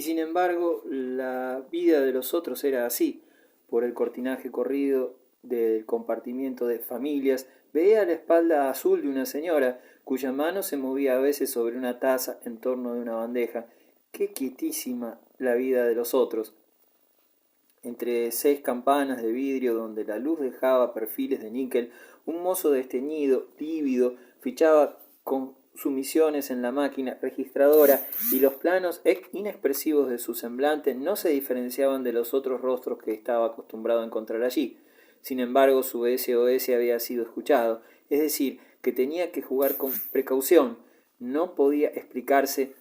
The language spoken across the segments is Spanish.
Y sin embargo, la vida de los otros era así. Por el cortinaje corrido del compartimiento de familias, veía la espalda azul de una señora, cuya mano se movía a veces sobre una taza en torno de una bandeja. Qué quietísima la vida de los otros. Entre 6 campanas de vidrio donde la luz dejaba perfiles de níquel, un mozo desteñido, lívido, fichaba con sumisiones en la máquina registradora y los planos inexpresivos de su semblante no se diferenciaban de los otros rostros que estaba acostumbrado a encontrar allí. Sin embargo, su SOS había sido escuchado, es decir, que tenía que jugar con precaución. No podía explicarse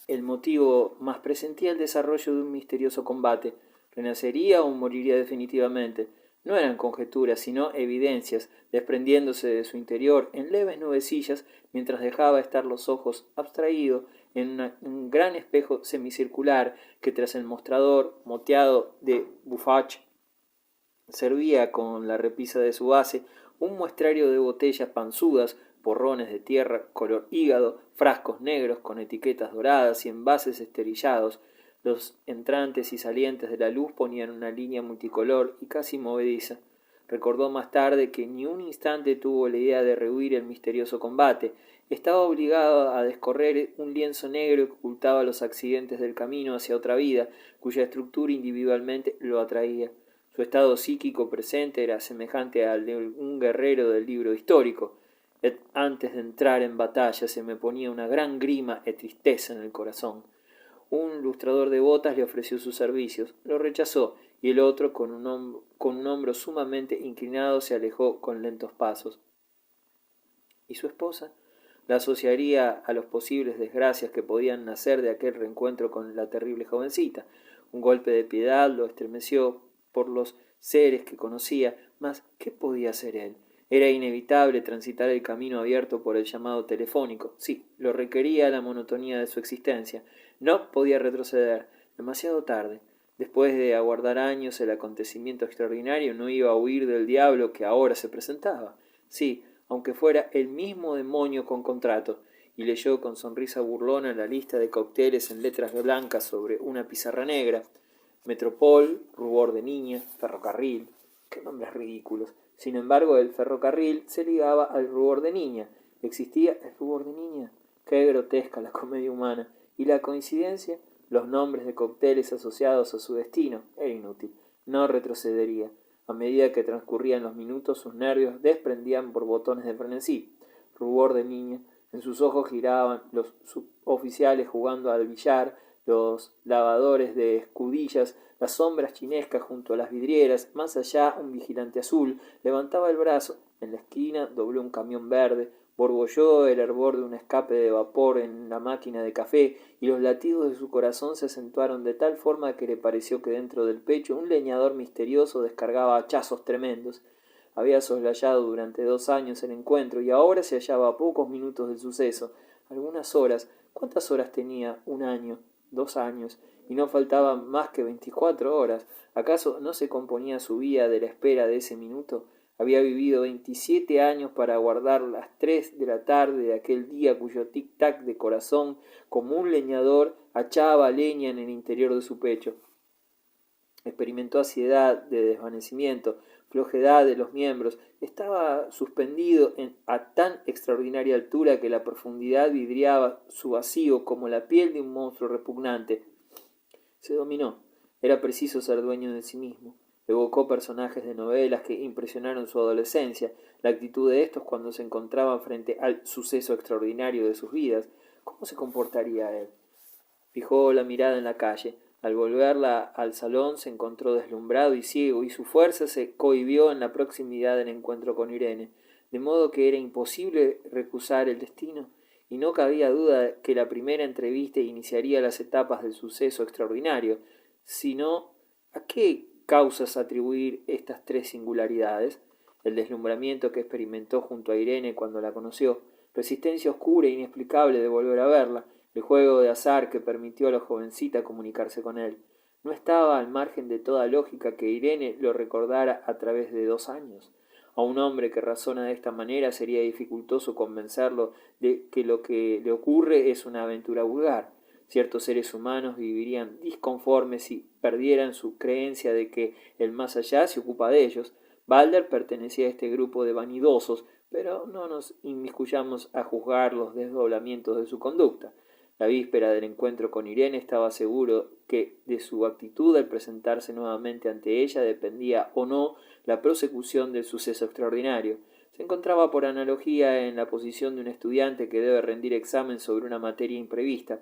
el motivo, mas presentía el desarrollo de un misterioso combate. ¿Renacería o moriría definitivamente? No eran conjeturas, sino evidencias, desprendiéndose de su interior en leves nubecillas, mientras dejaba estar los ojos abstraídos en un gran espejo semicircular que tras el mostrador moteado de Buffach servía con la repisa de su base un muestrario de botellas panzudas, porrones de tierra color hígado, frascos negros con etiquetas doradas y envases esterillados. Los entrantes y salientes de la luz ponían una línea multicolor y casi movediza. Recordó más tarde que ni un instante tuvo la idea de rehuir el misterioso combate. Estaba obligado a descorrer un lienzo negro que ocultaba los accidentes del camino hacia otra vida, cuya estructura individualmente lo atraía. Su estado psíquico presente era semejante al de un guerrero del libro histórico. Antes de entrar en batalla se me ponía una gran grima de tristeza en el corazón. Un lustrador de botas le ofreció sus servicios, lo rechazó, y el otro, con un hombro sumamente inclinado, se alejó con lentos pasos. ¿Y su esposa? La asociaría a los posibles desgracias que podían nacer de aquel reencuentro con la terrible jovencita. Un golpe de piedad lo estremeció por los seres que conocía, mas ¿qué podía hacer él? Era inevitable transitar el camino abierto por el llamado telefónico. Sí, lo requería la monotonía de su existencia. No podía retroceder. Demasiado tarde. Después de aguardar años el acontecimiento extraordinario, no iba a huir del diablo que ahora se presentaba. Sí, aunque fuera el mismo demonio con contrato, y leyó con sonrisa burlona la lista de cócteles en letras blancas sobre una pizarra negra. Metropol, rubor de niña, ferrocarril. Qué nombres ridículos. Sin embargo, el ferrocarril se ligaba al rubor de niña. ¿Existía el rubor de niña? Qué grotesca la comedia humana. ¿Y la coincidencia? Los nombres de cócteles asociados a su destino. Era inútil. No retrocedería. A medida que transcurrían los minutos, sus nervios desprendían borbotones de frenesí. Rubor de niña. En sus ojos giraban los suboficiales jugando al billar, los lavadores de escudillas, las sombras chinescas junto a las vidrieras. Más allá, un vigilante azul levantaba el brazo. En la esquina dobló un camión verde, borbolló el hervor de un escape de vapor en la máquina de café, y los latidos de su corazón se acentuaron de tal forma que le pareció que dentro del pecho un leñador misterioso descargaba hachazos tremendos. Había soslayado durante 2 años el encuentro y ahora se hallaba a pocos minutos del suceso. Algunas horas. ¿Cuántas horas tenía? 1 año, 2 años, y no faltaban más que 24 horas. ¿Acaso no se componía su vida de la espera de ese minuto? Había vivido 27 años para aguardar las 3 de la tarde de aquel día cuyo tic-tac de corazón, como un leñador, hachaba leña en el interior de su pecho. Experimentó ansiedad de desvanecimiento, flojedad de los miembros. Estaba suspendido a tan extraordinaria altura que la profundidad vidriaba su vacío como la piel de un monstruo repugnante. Se dominó. Era preciso ser dueño de sí mismo. Evocó personajes de novelas que impresionaron su adolescencia, la actitud de estos cuando se encontraban frente al suceso extraordinario de sus vidas. ¿Cómo se comportaría él? Fijó la mirada en la calle. Al volverla al salón se encontró deslumbrado y ciego, y su fuerza se cohibió en la proximidad del encuentro con Irene, de modo que era imposible recusar el destino, y no cabía duda que la primera entrevista iniciaría las etapas del suceso extraordinario, sino ¿a qué causas atribuir estas 3 singularidades? El deslumbramiento que experimentó junto a Irene cuando la conoció, resistencia oscura e inexplicable de volver a verla, el juego de azar que permitió a la jovencita comunicarse con él. ¿No estaba al margen de toda lógica que Irene lo recordara a través de 2 años? A un hombre que razona de esta manera sería dificultoso convencerlo de que lo que le ocurre es una aventura vulgar. Ciertos seres humanos vivirían disconformes si perdieran su creencia de que el más allá se ocupa de ellos. Balder pertenecía a este grupo de vanidosos, pero no nos inmiscuyamos a juzgar los desdoblamientos de su conducta. La víspera del encuentro con Irene estaba seguro que de su actitud al presentarse nuevamente ante ella dependía o no la prosecución del suceso extraordinario. Se encontraba por analogía en la posición de un estudiante que debe rendir examen sobre una materia imprevista.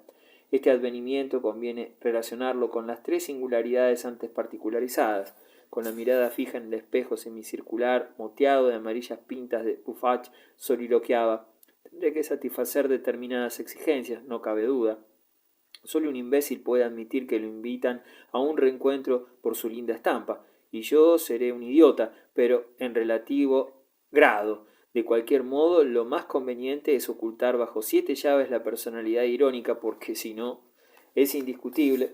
Este advenimiento conviene relacionarlo con las tres singularidades antes particularizadas. Con la mirada fija en el espejo semicircular, moteado de amarillas pintas de Pufach, soliloquiaba: tendré que satisfacer determinadas exigencias, no cabe duda. Solo un imbécil puede admitir que lo invitan a un reencuentro por su linda estampa, y yo seré un idiota, pero en relativo grado. De cualquier modo, lo más conveniente es ocultar bajo 7 llaves la personalidad irónica, porque si no, es indiscutible.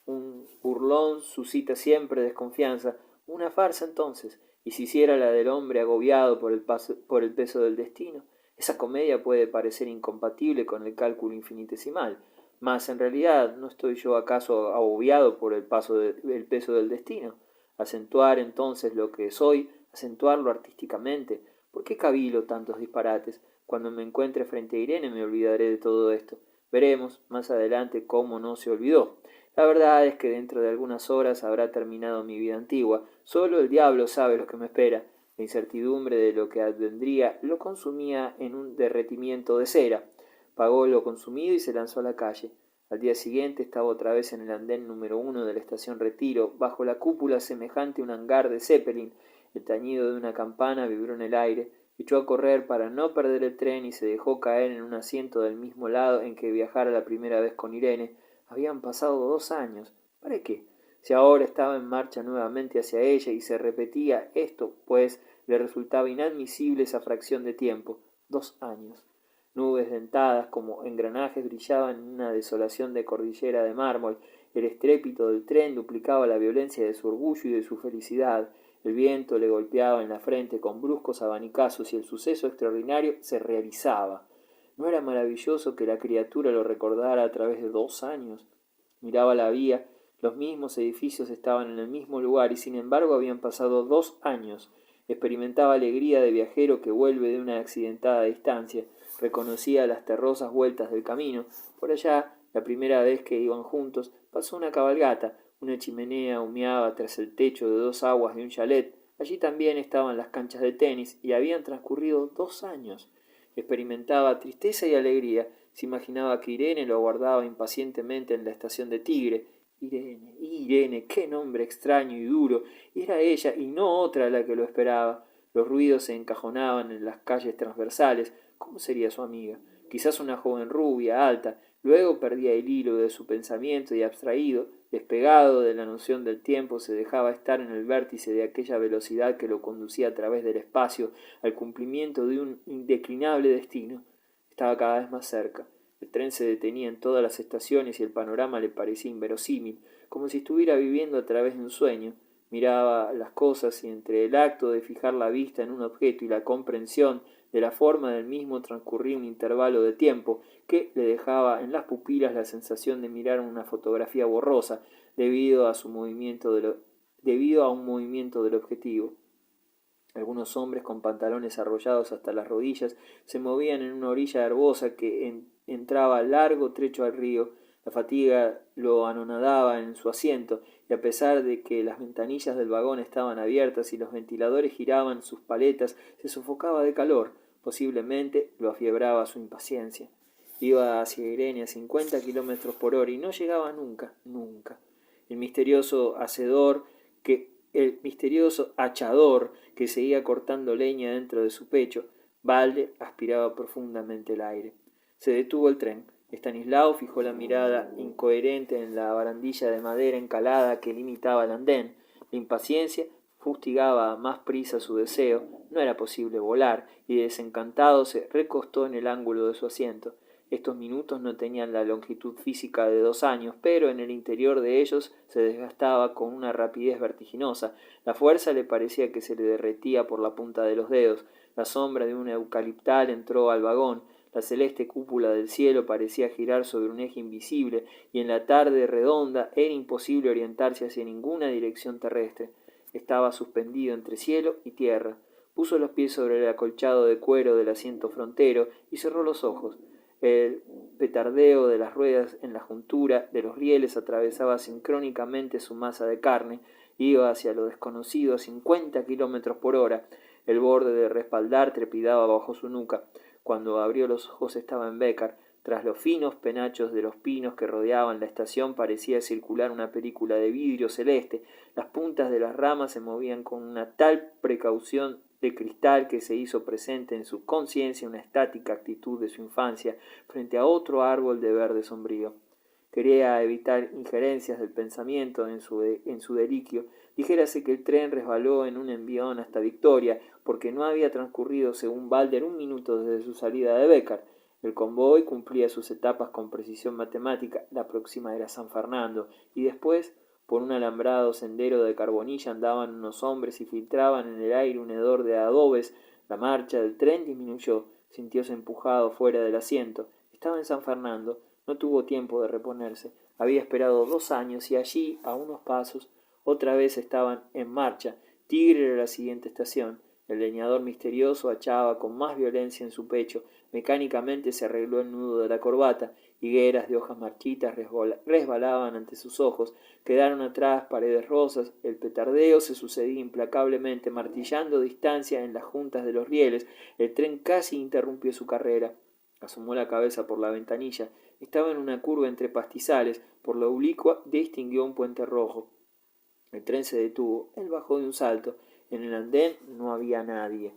Un burlón suscita siempre desconfianza. Una farsa entonces, y si hiciera la del hombre agobiado por el peso del destino. Esa comedia puede parecer incompatible con el cálculo infinitesimal, mas en realidad ¿no estoy yo acaso agobiado por el peso del destino? Acentuar entonces lo que soy, acentuarlo artísticamente. ¿Por qué cavilo tantos disparates? Cuando me encuentre frente a Irene me olvidaré de todo esto. Veremos más adelante cómo no se olvidó. La verdad es que dentro de algunas horas habrá terminado mi vida antigua. Solo el diablo sabe lo que me espera. La incertidumbre de lo que advendría lo consumía en un derretimiento de cera. Pagó lo consumido y se lanzó a la calle. Al día siguiente estaba otra vez en el andén número 1 de la estación Retiro, bajo la cúpula semejante a un hangar de Zeppelin. El tañido de una campana vibró en el aire. Echó a correr para no perder el tren y se dejó caer en un asiento del mismo lado en que viajara la primera vez con Irene. Habían pasado 2 años. ¿Para qué? Si ahora estaba en marcha nuevamente hacia ella y se repetía esto, pues le resultaba inadmisible esa fracción de tiempo. 2 años. Nubes dentadas como engranajes brillaban en una desolación de cordillera de mármol. El estrépito del tren duplicaba la violencia de su orgullo y de su felicidad. El viento le golpeaba en la frente con bruscos abanicazos y el suceso extraordinario se realizaba. ¿No era maravilloso que la criatura lo recordara a través de 2 años? Miraba la vía, los mismos edificios estaban en el mismo lugar y sin embargo habían pasado 2 años. Experimentaba alegría de viajero que vuelve de una accidentada distancia. Reconocía las terrosas vueltas del camino. Por allá, la primera vez que iban juntos, pasó una cabalgata. Una chimenea humeaba tras el techo de 2 aguas de un chalet. Allí también estaban las canchas de tenis y habían transcurrido 2 años. Experimentaba tristeza y alegría. Se imaginaba que Irene lo aguardaba impacientemente en la estación de Tigre. Irene, Irene, qué nombre extraño y duro. Era ella y no otra la que lo esperaba. Los ruidos se encajonaban en las calles transversales. ¿Cómo sería su amiga? Quizás una joven rubia, alta. Luego perdía el hilo de su pensamiento y abstraído, despegado de la noción del tiempo, se dejaba estar en el vértice de aquella velocidad que lo conducía a través del espacio al cumplimiento de un indeclinable destino. Estaba cada vez más cerca. El tren se detenía en todas las estaciones y el panorama le parecía inverosímil, como si estuviera viviendo a través de un sueño. Miraba las cosas y entre el acto de fijar la vista en un objeto y la comprensión de la forma del mismo transcurría un intervalo de tiempo que le dejaba en las pupilas la sensación de mirar una fotografía borrosa debido a un movimiento del objetivo. Algunos hombres con pantalones arrollados hasta las rodillas se movían en una orilla herbosa que entraba largo trecho al río. La fatiga lo anonadaba en su asiento, y a pesar de que las ventanillas del vagón estaban abiertas y los ventiladores giraban sus paletas, se sofocaba de calor. Posiblemente lo afiebraba su impaciencia. Iba hacia Irene a 50 kilómetros por hora y no llegaba nunca, nunca. El misterioso hachador que seguía cortando leña dentro de su pecho. Balder aspiraba profundamente el aire. Se detuvo el tren. Estanislao fijó la mirada incoherente en la barandilla de madera encalada que limitaba el andén. La impaciencia fustigaba a más prisa su deseo. No era posible volar, y desencantado se recostó en el ángulo de su asiento. Estos minutos no tenían la longitud física de 2 años, pero en el interior de ellos se desgastaba con una rapidez vertiginosa. La fuerza le parecía que se le derretía por la punta de los dedos. La sombra de un eucaliptal entró al vagón. La celeste cúpula del cielo parecía girar sobre un eje invisible, y en la tarde redonda era imposible orientarse hacia ninguna dirección terrestre. Estaba suspendido entre cielo y tierra. Puso los pies sobre el acolchado de cuero del asiento frontero y cerró los ojos. El petardeo de las ruedas en la juntura de los rieles atravesaba sincrónicamente su masa de carne. Iba hacia lo desconocido a 50 kilómetros por hora. El borde del respaldar trepidaba bajo su nuca. Cuando abrió los ojos estaba en Bécar. Tras los finos penachos de los pinos que rodeaban la estación parecía circular una película de vidrio celeste. Las puntas de las ramas se movían con una tal precaución de cristal que se hizo presente en su conciencia una estática actitud de su infancia frente a otro árbol de verde sombrío. Quería evitar injerencias del pensamiento en su deliquio. Dijérase que el tren resbaló en un envión hasta Victoria, porque no había transcurrido, según Balder, 1 minuto desde su salida de Bécar. El convoy cumplía sus etapas con precisión matemática. La próxima era San Fernando, y después, por un alambrado sendero de carbonilla andaban unos hombres y filtraban en el aire un hedor de adobes. La marcha del tren disminuyó. Sintióse empujado fuera del asiento. Estaba en San Fernando. No tuvo tiempo de reponerse. Había esperado 2 años y allí, a unos pasos, otra vez estaban en marcha. Tigre era la siguiente estación. El leñador misterioso hachaba con más violencia en su pecho. Mecánicamente se arregló el nudo de la corbata. Higueras de hojas marchitas resbalaban ante sus ojos. Quedaron atrás paredes rosas. El petardeo se sucedía implacablemente, martillando distancia en las juntas de los rieles. El tren casi interrumpió su carrera. Asomó la cabeza por la ventanilla. Estaba en una curva entre pastizales. Por la oblicua distinguió un puente rojo. El tren se detuvo. Él bajó de un salto. En el andén no había nadie.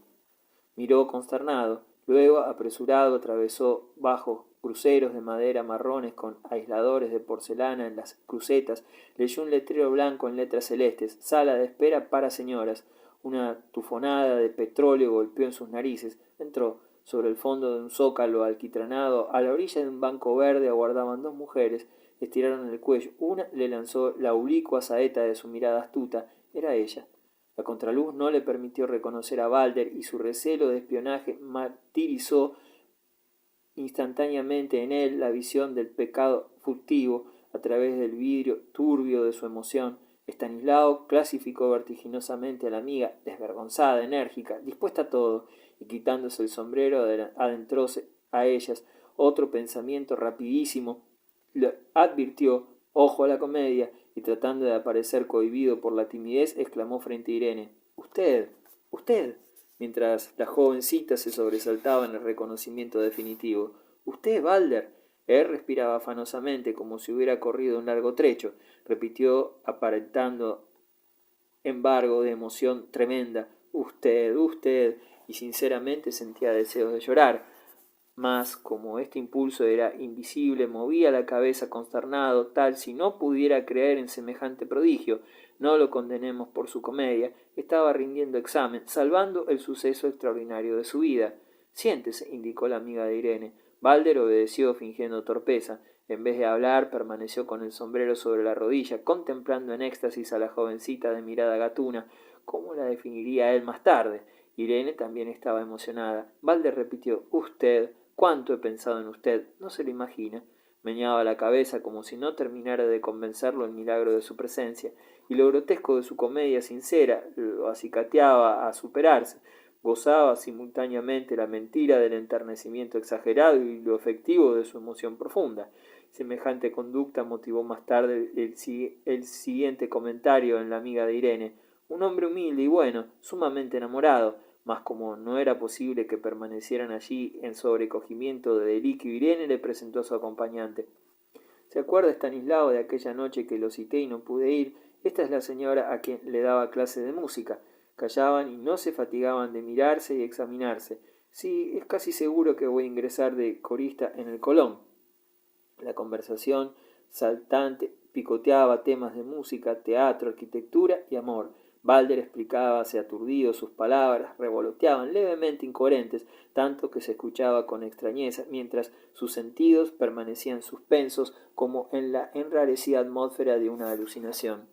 Miró consternado. Luego, apresurado, atravesó bajos cruceros de madera marrones con aisladores de porcelana en las crucetas. Leyó un letrero blanco en letras celestes. Sala de espera para señoras. Una tufonada de petróleo golpeó en sus narices. Entró. Sobre el fondo de un zócalo alquitranado, a la orilla de un banco verde, aguardaban 2 mujeres. Estiraron el cuello. Una le lanzó la oblicua saeta de su mirada astuta. Era ella. La contraluz no le permitió reconocer a Balder, y su recelo de espionaje martirizó instantáneamente en él la visión del pecado furtivo a través del vidrio turbio de su emoción. Estanislao clasificó vertiginosamente a la amiga, desvergonzada, enérgica, dispuesta a todo, y quitándose el sombrero adentróse a ellas. Otro pensamiento rapidísimo le advirtió: ojo a la comedia, y tratando de aparecer cohibido por la timidez, exclamó frente a Irene: «Usted, mientras la jovencita se sobresaltaba en el reconocimiento definitivo. «Usted, Balder». Él respiraba afanosamente, como si hubiera corrido un largo trecho. Repitió, aparentando embargo de emoción tremenda: «Usted», y sinceramente sentía deseos de llorar. Mas, como este impulso era invisible, movía la cabeza consternado, tal si no pudiera creer en semejante prodigio. No lo condenemos por su comedia. Estaba rindiendo examen, salvando el suceso extraordinario de su vida. «Siéntese», indicó la amiga de Irene. Balder obedeció fingiendo torpeza. En vez de hablar, permaneció con el sombrero sobre la rodilla, contemplando en éxtasis a la jovencita de mirada gatuna. ¿Cómo la definiría él más tarde? Irene también estaba emocionada. Balder repitió: «Usted». «¿Cuánto he pensado en usted? No se lo imagina». Meneaba la cabeza como si no terminara de convencerlo el milagro de su presencia, y lo grotesco de su comedia sincera lo acicateaba a superarse. Gozaba simultáneamente la mentira del enternecimiento exagerado y lo efectivo de su emoción profunda. Semejante conducta motivó más tarde el siguiente comentario en la amiga de Irene: «Un hombre humilde y bueno, sumamente enamorado». Mas como no era posible que permanecieran allí en sobrecogimiento de deliquio, Irene le presentó a su acompañante. «¿Se acuerda, Estanislao, de aquella noche que lo cité y no pude ir? Esta es la señora a quien le daba clase de música». Callaban y no se fatigaban de mirarse y examinarse. «Sí, es casi seguro que voy a ingresar de corista en el Colón». La conversación saltante picoteaba temas de música, teatro, arquitectura y amor. Balder explicábase aturdido, sus palabras revoloteaban levemente incoherentes, tanto que se escuchaba con extrañeza, mientras sus sentidos permanecían suspensos como en la enrarecida atmósfera de una alucinación.